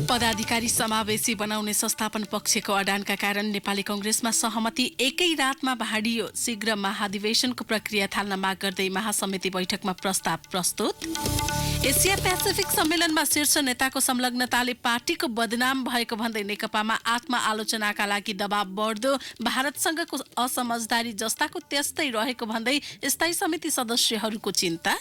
पदाधिकारी समावेशी बनाउने संस्थापन पक्षको अडानका कारण नेपाली कांग्रेसमा सहमति एकै रातमा भाडियो। शीघ्र महाधिवेशनको प्रक्रिया थाल्न माग गर्दै महासमिति बैठकमा प्रस्ताव प्रस्तुत। एसिया पेसिफिक सम्मेलनमा शीर्ष नेताको संलग्नताले पार्टीको बदनाम भएको भन्दै नेकपामा आत्मआलोचनाका लागि दबाव बढ्दो। भारतसँगको असमझदारी जस्ताको त्यस्तै रहेको भन्दै स्थायी समिति सदस्यहरूको चिन्ता।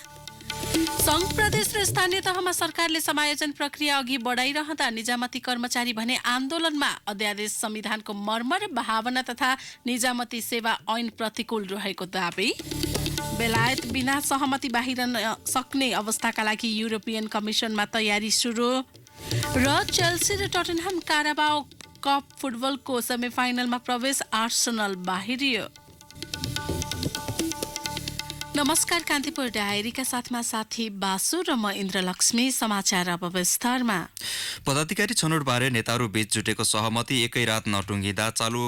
संघ प्रदेश र स्थानीय तहमा सरकारले समायोजन प्रक्रिया अघि बढाइरहँदा निजामती कर्मचारी भने आन्दोलनमा। अध्यादेश संविधानको मर्म र भावना तथा निजामती सेवा ऐन प्रतिकूल रहेको दाबी। बेलायत बिना सहमति बाहिर सक्ने अवस्थाका लागि युरोपियन कमिसनमा तयारी सुरु। र चेल्सी र टटनहम काराबाओ कप फुटबलको सेमिफाइनलमा प्रवेश, आर्सेनल बाहिरियो। नमस्कार, कान्तिपुर डायरीका साथमा साथी बासु र म इन्द्रलक्ष्मी। समाचार अब विस्तारमा। पदाधिकारी छनौटबारे नेताहरू बीच जुटेको सहमति एकै रात नटुङ्गिँदा चालु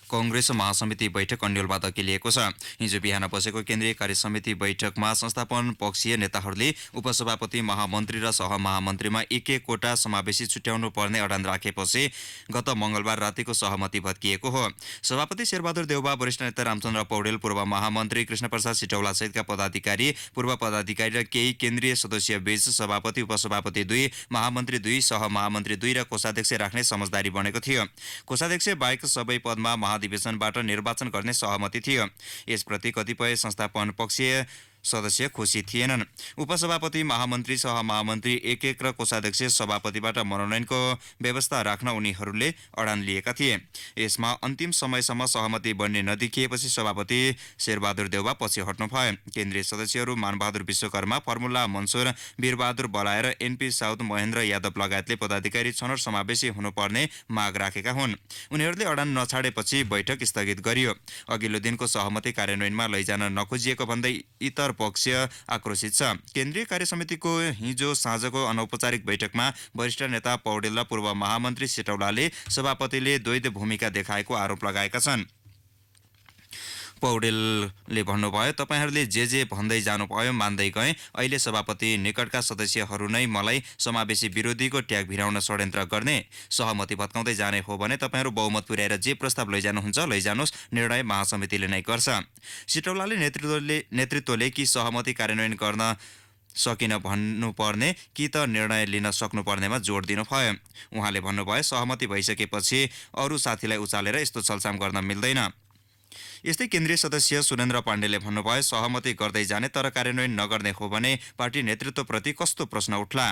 कांग्रेस महासमिति बैठक अन्यलमा धकेलिएको छ। हिजो बिहान बसेको केन्द्रीय कार्यसमिति बैठकमा संस्थापन पक्षीय नेताहरूले उपसभापति, महामन्त्री र सहमहामन्त्रीमा एक कोटा समावेशी छुट्याउनु पर्ने अडान राखेपछि गत मंगलबार रातिको सहमति भत्किएको हो। सभापति शेरबहादुर देउबा, वरिष्ठ नेता रामचन्द्र पौडेल, पूर्व महामन्त्री कृष्णप्रसाद सिटौला सहितका पदाधिकारी, पूर्व पदाधिकारी र केही केन्द्रीय सदस्य बीच सभापति, उपसभापति 2, महामन्त्री 2, सहमहामन्त्री 2 र कोषाध्यक्ष राख्ने समझदारी बनेको थियो। कोषाध्यक्ष बाहेक सबै पदमा अधिवेशनबाट निर्वाचन गर्ने सहमति थियो। यसप्रति कतिपय संस्थापन पक्षीय सदस्य खुसी थिएनन्। उपसभापति, महामन्त्री, सहमहामन्त्री एक र कोषाध्यक्ष सभापतिबाट मनोनयनको व्यवस्था राख्न उनीहरूले अडान लिएका थिए। यसमा अन्तिम समयसम्म सहमति बन्ने नदेखिएपछि सभापति शेरबहादुर देउबा पछि हट्नु भयो। केन्द्रीय सदस्यहरू मानबहादुर विश्वकर्मा, फर्मुला मन्सुर, वीरबहादुर बलाएर, एनपी साउद, महेन्द्र यादव लगायतले पदाधिकारी छनौट समावेशी हुनुपर्ने माग राखेका हुन्। उनीहरूले अडान नछाडेपछि बैठक स्थगित गरियो। अघिल्लो दिनको सहमति कार्यान्वयनमा लैजान नखोजिएको भन्दै इतर पक्ष आक्रोशित छ। केन्द्रीय कार्यसमितिको हिजो साँझको अनौपचारिक बैठकमा वरिष्ठ नेता पौडेल र पूर्व महामन्त्री सिटौलाले सभापतिले द्वैध भूमिका देखाएको आरोप लगाएका छन्। पौडेलले भन्नुभयो, तपाईहरूले जे भन्दै जानुभयो मान्दै गए। अहिले सभापति निकटका सदस्यहरू नै मलाई समावेशी विरोधीको ट्याग भिराउन षड्यन्त्र गर्ने। सहमति भत्काउँदै जाने हो भने तपाईँहरू बहुमत पुर्याएर जे प्रस्ताव लैजानुहुन्छ लैजानुहोस्, निर्णय महासमितिले नै गर्छ। सिटौलाले नेतृत्वले कि सहमति कार्यान्वयन गर्न सकिन भन्नुपर्ने कि त निर्णय लिन सक्नुपर्नेमा जोड दिनुभयो। उहाँले भन्नुभयो, सहमति भइसकेपछि अरू साथीलाई उचालेर यस्तो छलछाम गर्न मिल्दैन। यस्तै केन्द्रीय सदस्य सुरेन्द्र पाण्डेले भन्नुभयो, सहमति गर्दै जाने तर कार्यान्वयन नगर्ने हो भने पार्टी नेतृत्वप्रति कस्तो प्रश्न उठ्ला।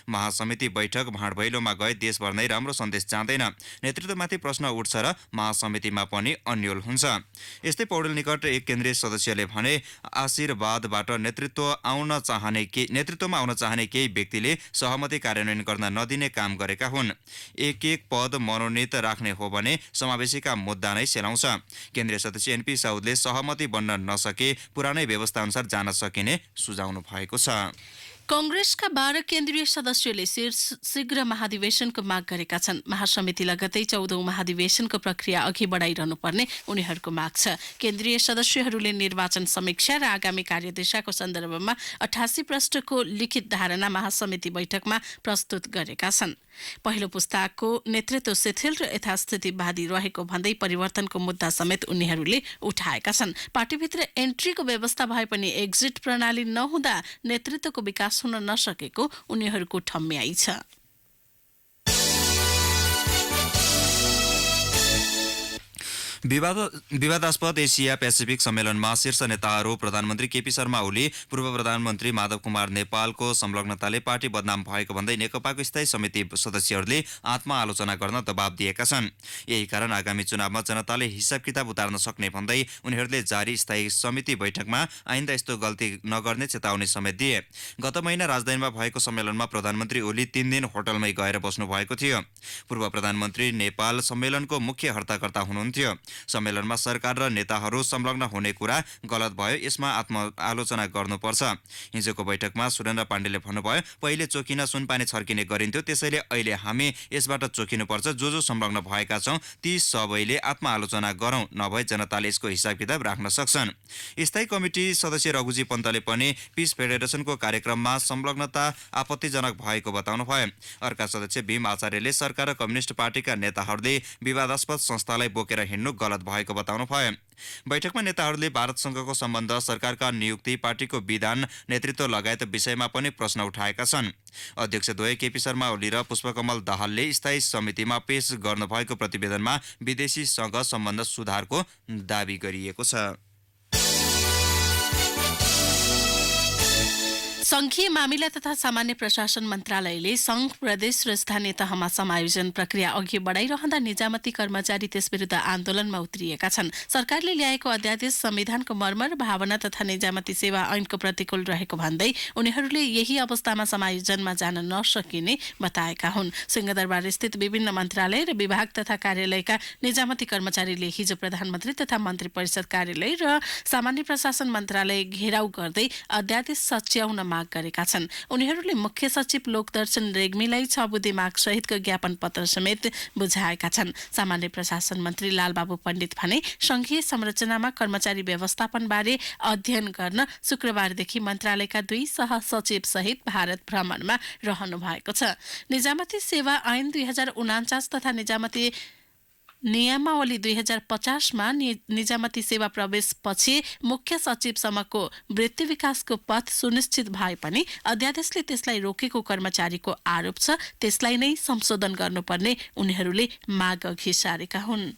महासमिति बैठक भाँडभैलोमा गए देशभर नै राम्रो सन्देश जाँदैन। नेतृत्वमाथि प्रश्न उठ्छ र महासमितिमा पनि अन्यल हुन्छ। यस्तै पौडेल निकट एक केन्द्रीय सदस्यले भने, आशीर्वादबाट नेतृत्वमा आउन चाहने केही व्यक्तिले सहमति कार्यान्वयन गर्न नदिने काम गरेका हुन्। एक पद मनोनित राख्ने हो भने समावेशीका मुद्दा नै सेलाउँछ। केन्द्रीय सदस्य एनपी साउदले सहमति बन्न नसके पुरानै व्यवस्था अनुसार जान सकिने सुझाउनु भएको छ। कांग्रेसका 12 केन्द्रीय सदस्यले शीघ्र महाधिवेशनको माग गरेका छन्। महासमिति लगतै 14औं महाधिवेशनको प्रक्रिया अघि बढाइरहनुपर्ने उनीहरूको माग छ। केन्द्रीय सदस्यहरूले निर्वाचन समीक्षा र आगामी कार्यदिशाको सन्दर्भमा 88 पृष्ठको लिखित धारणा महासमिति बैठकमा प्रस्तुत गरेका छन्। पहिलो पुस्ताको नेतृत्व शिथिल र यथास्थितिवादी रहेको भन्दै परिवर्तनको मुद्दा समेत उनीहरूले उठाएका छन्। पार्टीभित्र एन्ट्रीको व्यवस्था भए पनि एक्जिट प्रणाली नहुँदा नेतृत्वको विकास हुन नसकेको उनीहरूको ठम्याइ छ। विवादास्पद एसिया पेसिफिक सम्मेलनमा शीर्ष नेताहरू प्रधानमन्त्री केपी शर्मा ओली, पूर्व प्रधानमन्त्री माधव कुमार नेपालको संलग्नताले पार्टी बदनाम भएको भन्दै नेकपाको स्थायी समिति सदस्यहरूले आत्मआलोचना गर्न दबाब दिएका छन्। यही कारण आगामी चुनावमा जनताले हिसाब किताब उतार्न सक्ने भन्दै उनीहरूले जारी स्थायी समिति बैठकमा आइन्दा यस्तो गल्ती नगर्ने चेतावनी समेत दिए। गत महिना राजधानीमा भएको सम्मेलनमा प्रधानमन्त्री ओली 3 दिन होटलमै गएर बस्नु भएको थियो। पूर्व प्रधानमन्त्री नेपाल सम्मेलनको मुख्य हर्ताकर्ता हुनुहुन्थ्यो। सम्मेलनमा सरकार र नेताहरू संलग्न हुने कुरा गलत भयो, यसमा आत्मआलोचना गर्नुपर्छ। हिजोको बैठकमा सुरेन्द्र पाण्डेले भन्नुभयो, पहिले चोकिन सुनपानी छर्किने गरिन्थ्यो, त्यसैले अहिले हामी यसबाट चोकिनुपर्छ। जो संलग्न भएका छौं ती सबैले आत्मआलोचना गरौं, नभए जनताले यसको हिसाब किताब राख्न सक्छन्। स्थायी कमिटी सदस्य रघुजी पन्तले पनि पीस फेडरेसनको कार्यक्रममा संलग्नता आपत्तिजनक भएको बताउनुभयो। अर्का सदस्य भीम आचार्यले सरकार र कम्युनिस्ट पार्टीका नेताहरूले विवादास्पद संस्थालाई बोकेर हिँड्नु गलत भएको बताउनुभयो। बैठकमा नेताहरूले भारतसँगको सम्बन्ध, सरकारका नियुक्ति, पार्टीको विधान, नेतृत्व लगायत विषयमा पनि प्रश्न उठाएका छन्। अध्यक्षद्वय केपी शर्मा ओली र पुष्पकमल दाहालले स्थायी समितिमा पेश गर्नुभएको प्रतिवेदनमा विदेशीसँग सम्बन्ध सुधारको दावी गरिएको छ। संघीय मामिला तथा सामान्य प्रशासन मन्त्रालयले संघ, प्रदेश र स्थानीय तहमा समायोजन प्रक्रिया अघि बढाइरहँदा निजामती कर्मचारी त्यसविरुद्ध आन्दोलनमा उत्रिएका छन्। सरकारले ल्याएको अध्यादेश संविधानको मर्म र भावना तथा निजामती सेवा ऐनको प्रतिकूल रहेको भन्दै उनीहरूले यही अवस्थामा समायोजनमा जान नसकिने बताएका हुन्। सिंहदरबार स्थित विभिन्न मन्त्रालय र विभाग तथा कार्यालयका निजामती कर्मचारीले हिजो प्रधानमन्त्री तथा मन्त्री परिषद कार्यालय र सामान्य प्रशासन मन्त्रालय घेराउ गर्दै अध्यादेश सच्याउन माग गरेका छन्। उनीहरूले मुख्य सचिव लोकदर्शन रेग्मीलाई 6 बुँदे माग सहितको ज्ञापन पत्र समेत बुझाएका छन्। सामान्य प्रशासन मन्त्री लालबाबु पण्डित भने संघीय संरचनामा कर्मचारी व्यवस्थापन बारे अध्ययन गर्न शुक्रबारदेखि मन्त्रालयका 2 सहसचिव सहित भारत भ्रमणमा रहनु भएको छ। निजामती सेवा ऐन 2049 तथा निजामती नियमावली 2050 मा निजामती सेवा प्रवेशपछि मुख्य सचिवसम्मको वृत्ति विकासको पथ सुनिश्चित भए पनि अध्यादेशले त्यसलाई रोकेको कर्मचारीको आरोप छ। त्यसलाई नै संशोधन गर्नुपर्ने उनीहरूले माग अघि सारेका हुन्।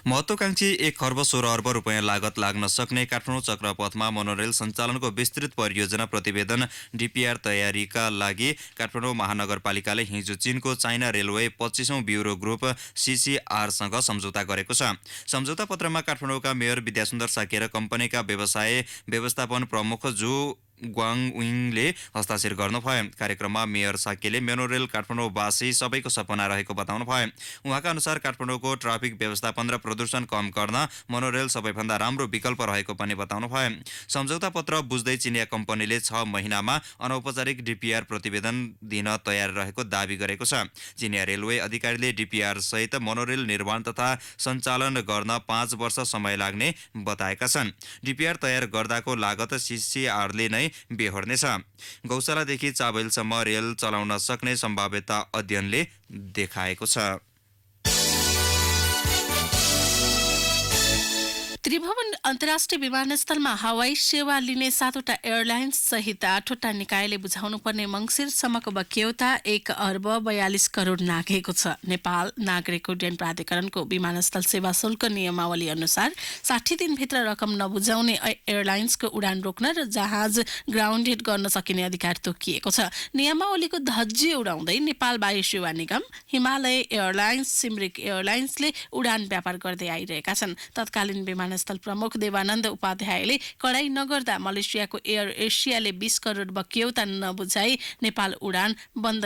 महत्वाकांक्षी 1 खर्ब 16 अर्ब रुपियाँ लागत लाग्न सक्ने काठमाडौँ चक्रपथमा मोनोरेल सञ्चालनको विस्तृत परियोजना प्रतिवेदन डीपीआर तयारीका लागि काठमाडौँ महानगरपालिकाले हिजो चीनको चाइना रेलवे 25औं ब्युरो ग्रुप सीसीआरसँग सम्झौता गरेको छ। सम्झौता पत्रमा काठमाडौँका मेयर विद्यासुन्दर साकेर, कम्पनीका व्यवसाय व्यवस्थापन प्रमुख जु ग्वाङविङले हस्ताक्षर गर्नुभयो। कार्यक्रममा मेयर साकेले मोनोरेल काठमाडौँवासी सबैको सपना रहेको बताउनुभयो। उहाँका अनुसार काठमाडौँको ट्राफिक व्यवस्थापन र प्रदूषण कम गर्न मोनोरेल सबैभन्दा राम्रो विकल्प रहेको पनि बताउनुभयो। सम्झौता पत्र बुझ्दै चिनिया कम्पनीले 6 महिनामा अनौपचारिक डीपीआर प्रतिवेदन दिन तयार रहेको दावी गरेको छ। चिनिया रेलवे अधिकारीले डीपीआर सहित मोनोरेल निर्माण तथा सञ्चालन गर्न 5 वर्ष समय लाग्ने बताएका छन्। डीपीआर तयार गर्दाको लागत सीसीआरले नै बेहोर्नेछ। गौशालादेखि चाबेलसम्म रेल चलाउन सक्ने सम्भाव्यता अध्ययनले देखाएको छ। त्रिभुवन अन्तर्राष्ट्रिय विमानस्थलमा हवाई सेवा लिने 7वटा एयरलाइन्स सहित 8वटा निकायले बुझाउनुपर्ने मङ्सिरसम्मको बक्यौता 1 अर्ब 42 करोड नाघेको छ। नेपाल नागरिक उड्डयन प्राधिकरणको विमानस्थल सेवा शुल्क नियमावली अनुसार 60 दिनभित्र रकम नबुझाउने एयरलाइन्सको उडान रोक्न र जहाज ग्राउन्डेड गर्न सकिने अधिकार तोकिएको छ। नियमावलीको धज्जी उडाउँदै नेपाल वायु सेवा निगम, हिमालय एयरलाइन्स, सिमरिक एयरलाइन्सले उडान व्यापार गर्दै आइरहेका छन्। तत्कालीन विमानस्थल प्रमुख देवानन्द उपाध्यायले कडाई नगर्दा मलेसियाको एयर एसियाले 20 करोड बक्यौता नबुझाई नेपाल उडान बन्द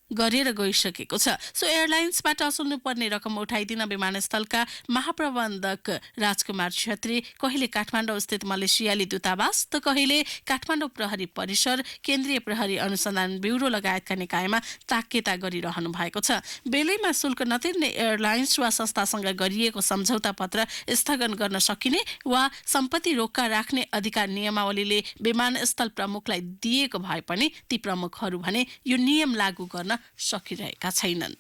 गरेर गइसकेको छ। सो एयरलाइन्सबाट असुल्नुपर्ने रकम उठाइदिन विमानस्थलका महाप्रबन्धक राजकुमार छेत्री कहिले काठमाडौँ स्थित मलेसियाली दूतावास त कहिले काठमाडौँ प्रहरी परिसर, केन्द्रीय प्रहरी अनुसन्धान ब्युरो लगायतका निकायमा ताकेता गरिरहनु भएको छ। बेलैमा शुल्क नतिर्ने एयरलाइन्स वा संस्थासँग गरिएको सम्झौता पत्र स्थगन गर्न सकिने वा सम्पत्ति रोक्का राख्ने अधिकार नियमावलीले विमानस्थल प्रमुखलाई दिएको भए पनि ती प्रमुखहरू भने यो नियम लागू गर्न सकिरहेका छैनन्।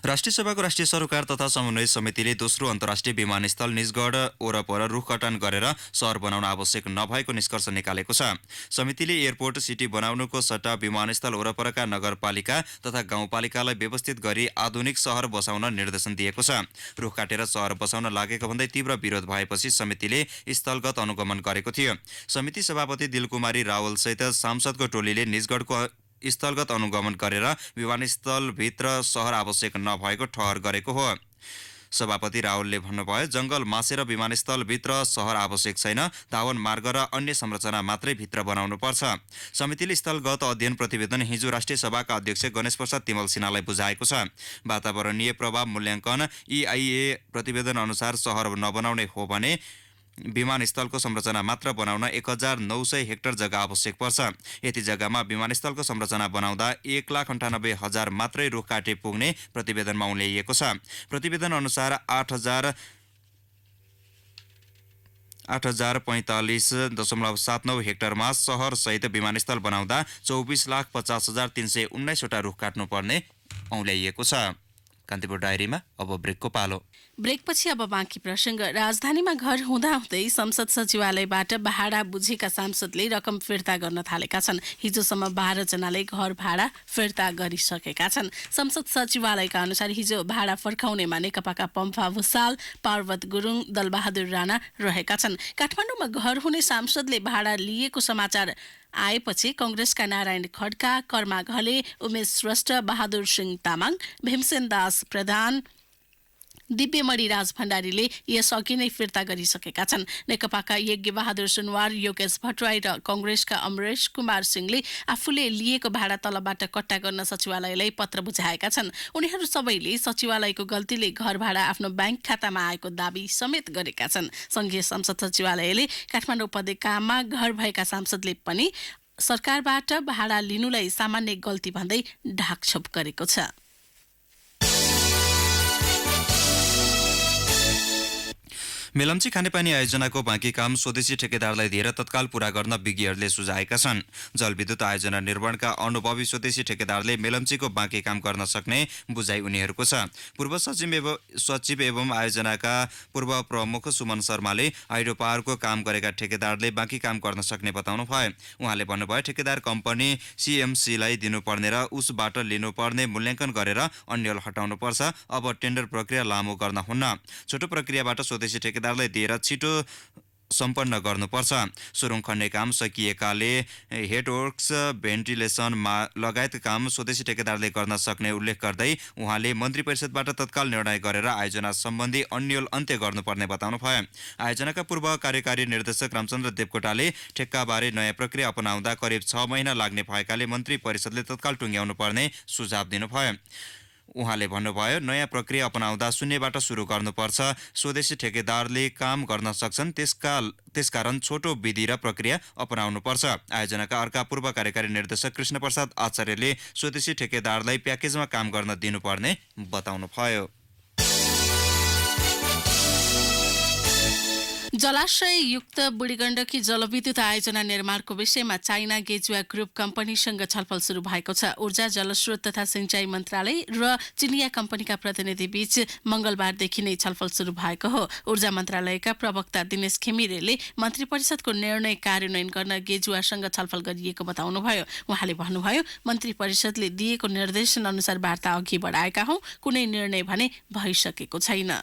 राष्ट्रिय सभाको राष्ट्रिय सरोकार तथा समन्वय समितिले दोस्रो अन्तर्राष्ट्रिय विमानस्थल निजगढ वरपर रुख कटान गरेर सहर बनाउन आवश्यक नभएको निष्कर्ष निकालेको छ। समितिले एयरपोर्ट सिटी बनाउनुको सट्टा विमानस्थल वरपरका नगरपालिका तथा गाउँपालिकालाई व्यवस्थित गरी आधुनिक सहर बसाउन निर्देशन दिएको छ। रुख काटेर सहर बसाउन लागेको भन्दै तीव्र विरोध भएपछि समितिले स्थलगत अनुगमन गरेको थियो। समिति सभापति दिलकुमारी रावलसहित सांसदको टोलीले निजगढको स्थलगत अनुगमन गरेर विमानस्थलभित्र सहर आवश्यक नभएको ठहर गरेको हो। सभापति रावलले भन्नुभयो, जंगल मासेर विमानस्थलभित्र शहर आवश्यक छैन, धावन मार्ग र अन्य संरचना मात्रै भित्र बनाउनुपर्छ। समितिले स्थलगत अध्ययन प्रतिवेदन हिजो राष्ट्रिय सभाका अध्यक्ष गणेश प्रसाद तिमल सिन्हालाई बुझाएको छ। वातावरणीय प्रभाव मूल्याङ्कन EIA प्रतिवेदन अनुसार शहर नबनाउने हो भने विमानस्थलको संरचना मात्र बनाउन 1900 हेक्टर जग्गा आवश्यक पर्छ। यति जग्गामा विमानस्थलको संरचना बनाउँदा 1,98,000 मात्रै रुख काटे पुग्ने प्रतिवेदनमा उल्लेखिएको छ। प्रतिवेदन अनुसार 8,045.79 हेक्टरमा शहरसहित विमानस्थल बनाउँदा 24,50,319 वटा रुख काट्नुपर्ने औल्याइएको छ। कान्तिपुर डायरीमा अब ब्रेकको पालो। ब्रेकपछि अब बाँकी प्रसङ्ग। राजधानीमा घर हुँदाहुँदै संसद सचिवालयबाट भाडा बुझेका सांसदले रकम फिर्ता गर्न थालेका छन्। हिजोसम्म 12 जनाले घर भाडा फिर्ता गरिसकेका छन्। संसद सचिवालयका अनुसार हिजो भाडा फर्काउनेमा नेकपाका पम्फा भुसाल, पार्वत गुरुङ, दलबहादुर राणा रहेका छन्। काठमाडौँमा घर हुने सांसदले भाडा लिएको समाचार आएपछि कंग्रेसका नारायण खड्का, कर्मा घले, उमेश श्रेष्ठ, बहादुर सिंह तामाङ, भीमसेन दास प्रधान, दिव्यमणि राज भण्डारीले यसअघि नै फिर्ता गरिसकेका छन्। नेकपाका यज्ञ बहादुर सुनवार, योगेश भट्टराई र कंग्रेसका अमरेश कुमार सिंहले आफूले लिएको भाडा तलबाट कट्टा गर्न सचिवालयलाई पत्र बुझाएका छन्। उनीहरू सबैले सचिवालयको गल्तीले घर भाडा आफ्नो ब्याङ्क खातामा आएको दावी समेत गरेका छन्। संघीय संसद सचिवालयले काठमाडौँ उपत्यकामा घर भएका सांसदले पनि सरकारबाट भाडा लिनुलाई सामान्य गल्ती भन्दै ढाकछोप गरेको छ। मेलम्ची खानेपानी आयोजनाको बाँकी काम स्वदेशी ठेकेदारलाई दिएर तत्काल पूरा गर्न विज्ञहरूले सुझाएका छन्। जलविद्युत आयोजना निर्माणका अनुभवी स्वदेशी ठेकेदारले मेलम्चीको बाँकी काम गर्न सक्ने बुझाइ उनीहरूको छ। पूर्व सचिव एवं आयोजनाका पूर्व प्रमुख सुमन शर्माले हाइड्रो पावरको काम गरेका ठेकेदारले बाँकी काम गर्न सक्ने बताउनु भयो। उहाँले भन्नुभयो, ठेकेदार कम्पनी CMCलाई दिनुपर्ने र उसबाट लिनुपर्ने मूल्याङ्कन गरेर अन्यल हटाउनुपर्छ। अब टेन्डर प्रक्रिया लामो गर्न हुन्न। छोटो प्रक्रियाबाट स्वदेशी ठेकेदारलाई दिएर छिटो सम्पन्न गर्नुपर्छ। सुरुङ खन्ने काम सकिएकाले हेडवर्क्स, भेन्टिलेसन लगायत काम स्वदेशी ठेकेदारले गर्न सक्ने उल्लेख गर्दै उहाँले मन्त्री परिषदबाट तत्काल निर्णय गरेर आयोजना सम्बन्धी अन्यल अन्त्य गर्नुपर्ने बताउनु भयो। आयोजनाका पूर्व कार्यकारी निर्देशक रामचन्द्र देवकोटाले ठेक्काबारे नयाँ प्रक्रिया अपनाउँदा करिब 6 महिना लाग्ने भएकाले मन्त्री परिषदले तत्काल टुङ्ग्याउनु पर्ने सुझाव दिनुभयो। उहाँले भन्नुभयो, नयाँ प्रक्रिया अपनाउँदा शून्यबाट सुरु गर्नुपर्छ। स्वदेशी ठेकेदारले काम गर्न सक्छन्, त्यसकारण छोटो विधि र प्रक्रिया अपनाउनुपर्छ। आयोजनाका अर्का पूर्व कार्यकारी निर्देशक कृष्ण प्रसाद आचार्यले स्वदेशी ठेकेदारलाई प्याकेजमा काम गर्न दिनुपर्ने बताउनु भयो। जलाशययुक्त बुढीगण्डकी जलविद्युत आयोजना निर्माणको विषयमा चाइना गेजुवा ग्रुप कम्पनीसँग छलफल शुरू भएको छ। ऊर्जा, जलस्रोत तथा सिंचाई मन्त्रालय र चिनिया कम्पनीका प्रतिनिधि बीच मंगलबारदेखि नै छलफल शुरू भएको हो। ऊर्जा मन्त्रालयका प्रवक्ता दिनेश घिमिरेले मन्त्री परिषदको निर्णय कार्यान्वयन गर्न गेजुवासँग छलफल गरिएको बताउनुभयो। उहाँले भन्नुभयो, मन्त्री परिषदले दिएको निर्देशन अनुसार वार्ता अघि बढाएका हौं, कुनै निर्णय भने भइसकेको छैन।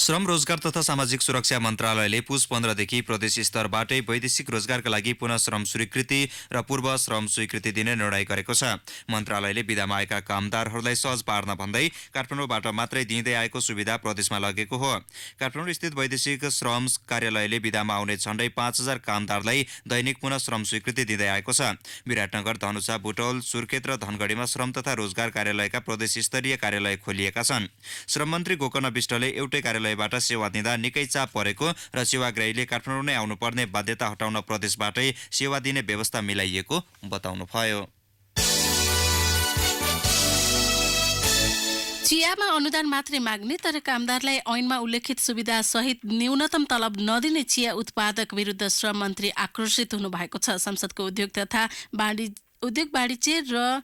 श्रम, रोजगार तथा सामाजिक सुरक्षा मन्त्रालयले पुस 15 देखि प्रदेश स्तरबाटै वैदेशिक रोजगारका लागि पुनः श्रम स्वीकृति र पूर्व श्रम स्वीकृति दिने निर्णय गरेको छ। मन्त्रालयले विधामा आएका कामदारहरूलाई सहज पार्न भन्दै काठमाडौँबाट मात्रै दिँदै आएको सुविधा प्रदेशमा लगेको हो। काठमाडौँ स्थित वैदेशिक श्रम कार्यालयले विधामा आउने झण्डै 5,000 कामदारलाई दैनिक पुनः श्रम स्वीकृति दिँदै आएको छ। विराटनगर, धनुषा, बुटौल, सुर्खेत र धनगढीमा श्रम तथा रोजगार कार्यालयका प्रदेश स्तरीय कार्यालय खोलिएका छन्। श्रम मन्त्री गोकर्ण विष्टले एउटै कार्यालयबाट सेवा दिँदा निकै चाप परेको र सेवाग्राहीले काठमाडौँ नै आउनुपर्ने बाध्यता हटाउन प्रदेशबाटै सेवा दिने व्यवस्था मिलाइएको बताउनुभयो। चियामा अनुदान मात्रै माग्ने तर कामदारलाई ऐनमा उल्लेखित सुविधा सहित न्यूनतम तलब नदिने चिया उत्पादक विरुद्ध श्रम मन्त्री आक्रोशित हुनुभएको छ। संसदको उद्योग वाणिज्य र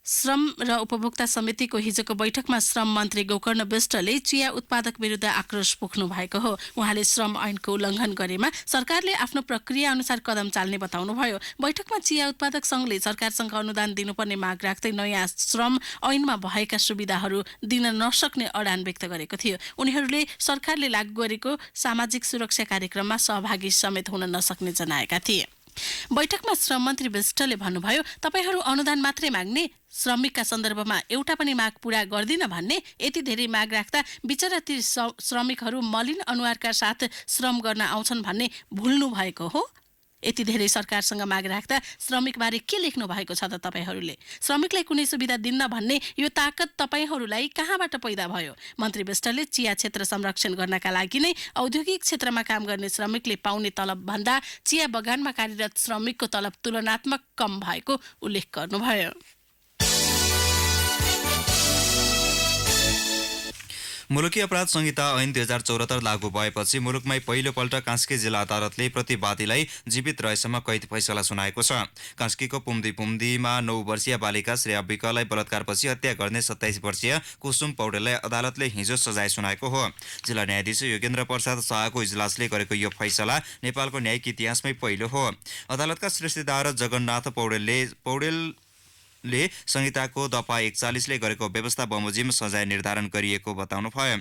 श्रम र उपभोक्ता समितिको हिजोको बैठकमा श्रम मन्त्री गोकर्ण विष्टले चिया उत्पादक विरुद्ध आक्रोश पोख्नु भएको हो। उहाँले श्रम ऐनको उल्लङ्घन गरेमा सरकारले आफ्नो प्रक्रिया अनुसार कदम चाल्ने बताउनुभयो। बैठकमा चिया उत्पादक संघले सरकारसँग अनुदान दिनुपर्ने माग राख्दै नयाँ श्रम ऐनमा भएका सुविधाहरू दिन नसक्ने अडान व्यक्त गरेको थियो। उनीहरूले सरकारले लागू गरेको सामाजिक सुरक्षा कार्यक्रममा सहभागी समेत हुन नसक्ने जनाएका थिए। बैठकमा श्रम मन्त्री विष्टले भन्नुभयो, तपाईहरू अनुदान मात्रै माग्ने, श्रमिकका सन्दर्भमा एउटा पनि माग पूरा गर्दिन भन्ने, यति धेरै माग राख्दा बिचरा ती श्रमिकहरू मलिन अनुहारका साथ श्रम गर्न आउँछन् भन्ने भुल्नु भएको हो। यति धेरै सरकारसँग माग राख्दा श्रमिकबारे के लेख्नु भएको छ त तपाईहरूले? श्रमिकलाई कुनै सुविधा दिन्न भन्ने यो ताकत तपाईहरूलाई कहाँबाट पैदा भयो? मन्त्री विष्टले चिया क्षेत्र संरक्षण गर्नका लागि नै औद्योगिक क्षेत्रमा काम गर्ने श्रमिकले पाउने तलब भन्दा चिया बगानमा कार्यरत श्रमिकको तलब तुलनात्मक कम भएको उल्लेख गर्नुभयो। मुलुकी अपराध संहिता ऐन 2074 लागू भएपछि मुलुकमै पहिलोपल्ट कास्की जिल्ला अदालतले प्रतिवादीलाई जीवित रहेसम्म कैद फैसला सुनाएको छ। कास्कीको पुम्दीमा 9 वर्षीय बालिका श्रेया विकलाई बलात्कारपछि हत्या गर्ने 27 वर्षीय कुसुम पौडेललाई अदालतले हिजो सजाय सुनाएको हो। जिल्ला न्यायाधीश योगेन्द्र प्रसाद शाहको इजलासले गरेको यो फैसला नेपालको न्यायिक इतिहासमै पहिलो हो। अदालतका श्रेष्ठदार जगन्नाथ पौडेलले संहिताको दफा 41ले गरेको व्यवस्था बमोजिम सजाय निर्धारण गरिएको बताउनुभयो।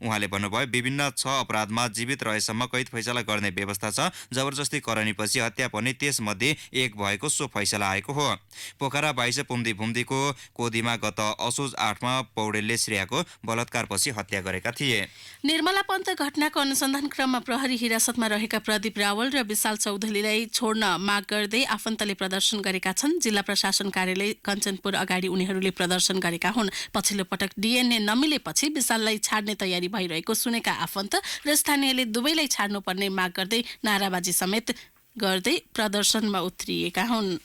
उहाँले भन्नुभयो, विभिन्न 6 अपराधमा जीवित रहेसम्म कैद फैसला गर्ने व्यवस्था छ। जबरजस्ती करनीपछि हत्या पनि त्यसमध्ये एक भएको सो फैसला आएको हो। पोखरा 22 पुम्दीको कोदीमा गत असोज 8मा पौडेलले श्रेयाको बलात्कारपछि हत्या गरेका थिए। निर्मला पन्त घटनाको अनुसन्धान क्रममा प्रहरी हिरासतमा रहेका प्रदीप रावल र विशाल चौधरीलाई छोड्न माग गर्दै आफन्तले प्रदर्शन गरेका छन्। जिल्ला प्रशासन कार्यालय कञ्चनपुर अगाडि उनीहरूले प्रदर्शन गरेका हुन्। पछिल्लो पटक डिएनए नमिलेपछि विशाललाई छाड्ने तयारी भइरहेको सुनेका आफन्त र स्थानीयले दुवैलाई छाड्नुपर्ने माग गर्दै नाराबाजी समेत गर्दै प्रदर्शनमा उत्रिएका हुन्।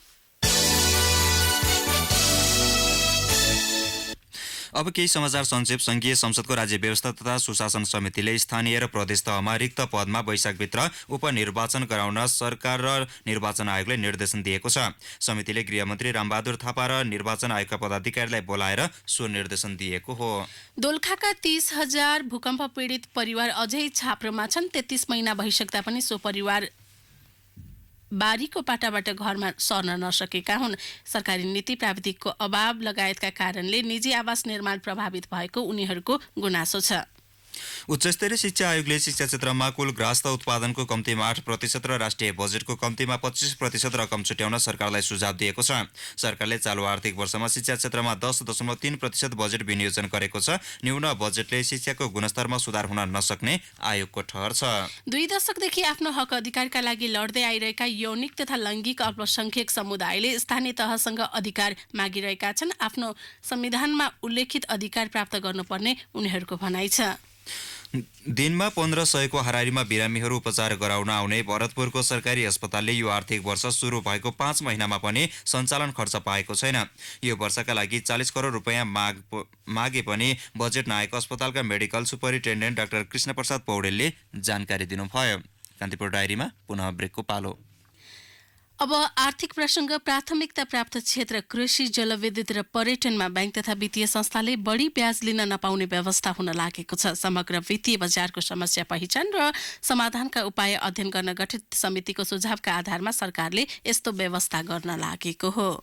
अब केही समाचार संक्षेप। संघीय संसदको राज्य व्यवस्था तथा सुशासन समितिले स्थानीय र प्रदेश तहमा रिक्त पदमा वैशाखभित्र उपनिर्वाचन गराउन सरकार र निर्वाचन आयोगलाई निर्देशन दिएको छ। समितिले गृहमन्त्री रामबहादुर थापा र निर्वाचन आयोगका पदाधिकारीलाई बोलाएर सो निर्देशन दिएको हो। दोलखाका 30,000 भूकम्प पीडित परिवार अझै छाप्रोमा छन्। 33 महिना भइसक्दा पनि सो परिवार बारीको पाटाबाट घरमा सर्न नसकेका हुन्। सरकारी नीति प्राविधिकको अभाव लगायतका कारणले निजी आवास निर्माण प्रभावित भएको उनीहरूको गुनासो छ। उच्चस्तरीय शिक्षा आयोगले शिक्षा क्षेत्रमा कुल ग्राहस्थ उत्पादनको कम्तीमा 8% र राष्ट्रिय बजेटको कम्तीमा 25% रकम छुट्याउन सरकारलाई सुझाव दिएको छ। सरकारले चालु आर्थिक वर्षमा शिक्षा क्षेत्रमा 10.3% बजेट विनियोजन गरेको छ। न्यून बजेटले शिक्षाको गुणस्तरमा सुधार हुन नसक्ने आयोगको ठहर छ। 2 दशकदेखि आफ्नो हक अधिकारका लागि लड्दै आइरहेका यौनिक तथा लैङ्गिक अल्पसंख्यक समुदायले स्थानीय तहसँग अधिकार मागिरहेका छन्। आफ्नो संविधानमा उल्लेखित अधिकार प्राप्त गर्नुपर्ने उनीहरूको भनाइ छ। दिनमा 1500 हाराहारीमा बिरामीहरू उपचार गराउन आउने भरतपुरको सरकारी अस्पतालले यो आर्थिक वर्ष सुरु भएको 5 महिनामा पनि सञ्चालन खर्च पाएको छैन। यो वर्षका लागि 40 करोड रुपैयाँ मागे पनि बजेट नआएको अस्पतालका मेडिकल सुपरिन्टेन्डेन्ट डाक्टर कृष्णप्रसाद पौडेलले जानकारी दिनुभयो। कान्तिपुर डायरीमा पुनः ब्रेकको पालो। अब आर्थिक प्रसङ्ग। प्राथमिकता प्राप्त क्षेत्र कृषि, जलविद्युत र पर्यटनमा बैंक तथा वित्तीय संस्थाले बढी ब्याज लिन नपाउने व्यवस्था हुन लागेको छ। समग्र वित्तीय बजारको समस्या पहिचान र समाधानका उपाय अध्ययन गर्न गठित समितिको सुझावका आधारमा सरकारले यस्तो व्यवस्था गर्न लागेको हो।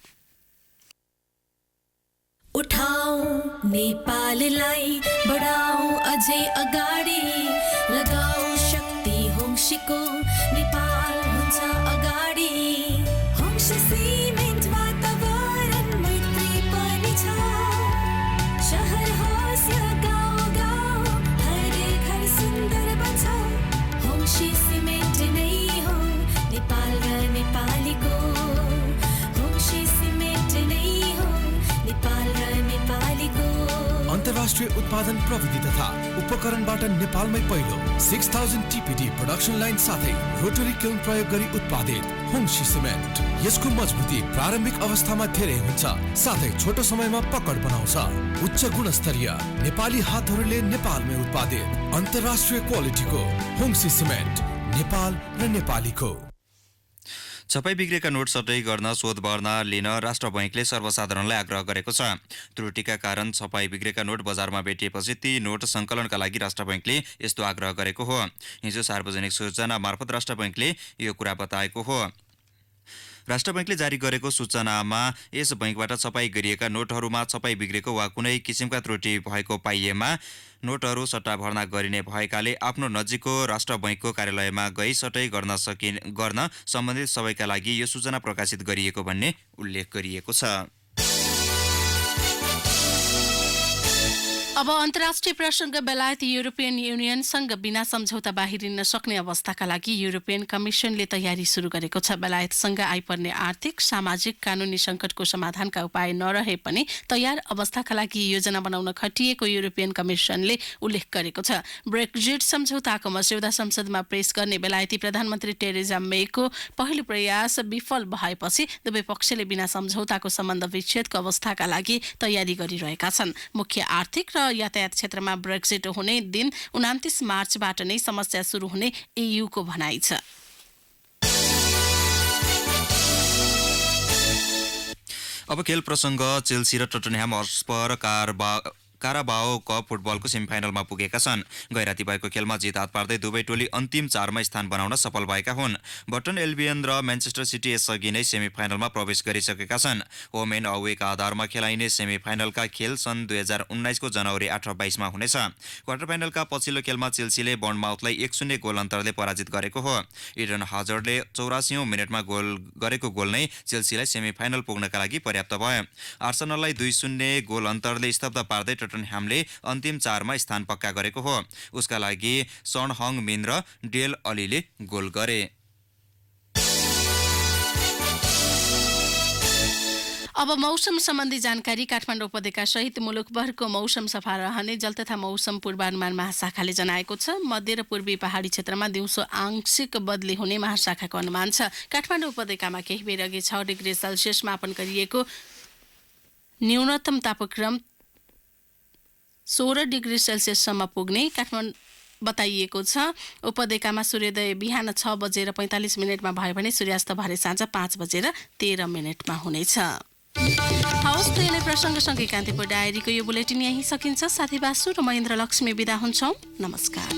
उठाऊ नेपाललाई बढाऊ अझै अगाडि, लगाऊ शक्ति होङ्सीको, नेपाल हुन्छ अगाडि। होङ्सी सिमेन्ट वातावरण मैत्री पनि छ। शहर होस् या गाउँ, हर घर सुन्दर बन्छ। होङ्सी सिमेन्ट नै हो नेपाल र नेपालीको। होङ्सी सिमेन्ट नै हो नेपाल र नेपालीको। अन्तर्राष्ट्रिय उत्पादन प्रविधि तथा उपकरणबाट नेपालमै पहिलो 6000 TPD प्रोडक्सन लाइन साथै रोटरी किल्न प्रयोग गरी उत्पादित होङ्सी सिमेन्ट। यसको मजबुती प्रारम्भिक अवस्थामा धेरै हुन्छ साथै छोटो समयमा पकड बनाउँछ। उच्च गुणस्तरीय नेपाली हातहरूले नेपालमै उत्पादित अन्तर्राष्ट्रिय क्वालिटीको होङ्सी सिमेन्ट, नेपाल र नेपालीको। छपाई बिग्रेका नोट सटै गर्न शोध भर्ना लिन राष्ट्र बैंकले सर्वसाधारणलाई आग्रह गरेको छ। त्रुटिका कारण छपाई बिग्रेका नोट बजारमा भेटिएपछि ती नोट सङ्कलनका लागि राष्ट्र बैंकले यस्तो आग्रह गरेको हो। हिजो सार्वजनिक सूचना मार्फत राष्ट्र बैंकले यो कुरा बताएको हो। राष्ट्र बैंकले जारी गरेको सूचनामा यस बैंकबाट छपाई गरिएका नोटहरूमा छपाई बिग्रेको वा कुनै किसिमका त्रुटि भएको पाइएमा नोटहरू सट्टा भर्ना गरिने भएकाले आफ्नो नजिकको राष्ट्र बैंकको कार्यालयमा गई सटै गर्न सम्बन्धित सबैका लागि यो सूचना प्रकाशित गरिएको भन्ने उल्लेख गरिएको छ। अब अन्तर्राष्ट्रिय प्रसङ्ग बेलायत युरोपियन युनियनसँग बिना सम्झौता बाहिरिन सक्ने अवस्थाका लागि युरोपियन कमिसनले तयारी सुरु गरेको छ। बेलायतसँग आइपर्ने आर्थिक सामाजिक कानुनी सङ्कटको समाधानका उपाय नरहे पनि तयार अवस्थाका लागि योजना बनाउन खटिएको युरोपियन कमिसनले उल्लेख गरेको छ। ब्रेक्जिट सम्झौताको मस्यौदा संसदमा पेश गर्ने बेलायती प्रधानमन्त्री टेरेजा मेको पहिलो प्रयास विफल भएपछि दुवै पक्षले बिना सम्झौताको सम्बन्ध विच्छेदको अवस्थाका लागि तयारी गरिरहेका छन्। मुख्य आर्थिक र यातायात क्षेत्रमा ब्रेक्जिट हुने दिन 29 मार्चबाट नै समस्या सुरु हुने एयूको भनाइ छ। अब खेल प्रसङ्ग चेल्सी र टटनह्याम हटस्पर काराबाओ कप फुटबलको सेमिफाइनलमा पुगेका छन्। गैराती भएको खेलमा जित हात पार्दै दुवै टोली अन्तिम 4मा स्थान बनाउन सफल भएका हुन्। बर्टन एल्बियन र म्यान्चेस्टर सिटी यसअघि नै सेमिफाइनलमा प्रवेश गरिसकेका छन्। होम एन्ड अवेका आधारमा खेलाइने सेमिफाइनलका खेल सन् 2019 को जनवरी 8 र 22 मा हुनेछ। क्वार्टर फाइनलका पछिल्लो खेलमा चेल्सीले बर्नमाउथलाई 1-0 गोल अन्तरले पराजित गरेको हो। इडन हाजर्डले 84औं मिनेटमा गरेको गोल नै चेल्सीलाई सेमिफाइनल पुग्नका लागि पर्याप्त भयो। आर्सेनललाई 2-0 गोल अन्तरले स्तब्ध पार्दै टटनह्यामले अन्तिम 4मा स्थान पक्का गरेको हो। उसका लागि सन हङ मिन र डेल अलीले गोल गरे। अब मौसम सम्बन्धी जानकारी। काठमाडौँ उपत्यका सहित मुलुकभरको मौसम सफा रहने जल तथा मौसम पूर्वानुमान महाशाखाले जनाएको छ। मध्य र पूर्वी पहाडी क्षेत्रमा दिउँसो आंशिक बदली हुने महाशाखाको अनुमान छ। काठमाडौँ उपत्यकामा केही बेर अघि 6 डिग्री सेल्सियस मापन गरिएको न्यूनतम तापक्रम 16 डिग्री सेल्सियससम्म पुग्ने बताइएको छ। उपत्यकामा सूर्योदय बिहान 6 बजेर 45 मिनटमा भयो भने सूर्यास्त भरे साँझ 5 बजेर 13 मिनटमा हुनेछ। हवस् त यिनै प्रसङ्गसँगै कान्तिपुर डायरीको यो बुलेटिन यही सकिन्छ। साथी बासु र महेन्द्र लक्ष्मी बिदा हुन्छौँ। नमस्कार।